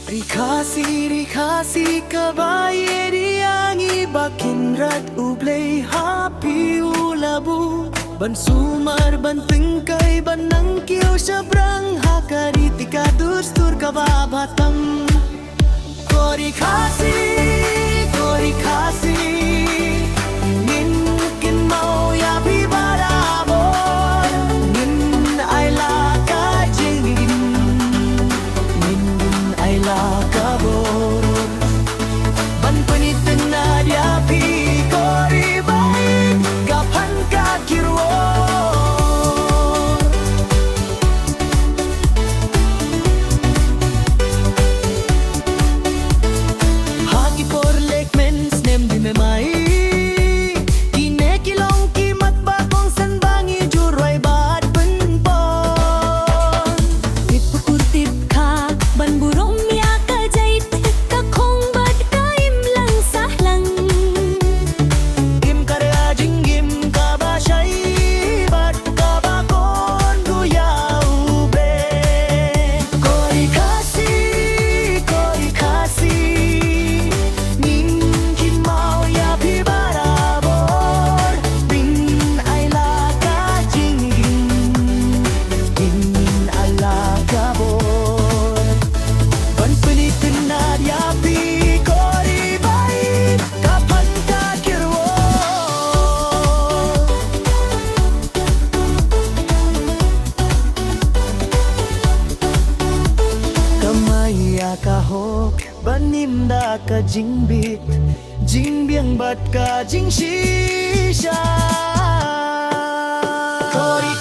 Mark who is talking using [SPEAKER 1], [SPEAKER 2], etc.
[SPEAKER 1] Rikasi kabaye diangi bakin rat ublay hapi ulabu ban sumar ban tengkai ban nangkiu sabrang hakari tika dustur kababatam kori kasi nin kin mau ya bi barabor nin ai la ka jingin nin ai la ka bor ban penitin na dia pi kori bai kapan ka kirwo hagi por lek men snem di me mai kine kilong kimat ba kong san bangi juroy bat pen pon
[SPEAKER 2] Ipukurtip ka ban burong miya ka jait ka khong bat ka im lang sahlang
[SPEAKER 1] gim karya jingim ka ba shai bat ka ba kon guya ube kori kasi nin kin mau ya pi barabor bin ai la ka jingim bin ai la ka bor ban penitin na dia pi kori bai kapan ka kirwo kamaya kahok banimda ka jingbit jingbiang bat ka jingshisha kori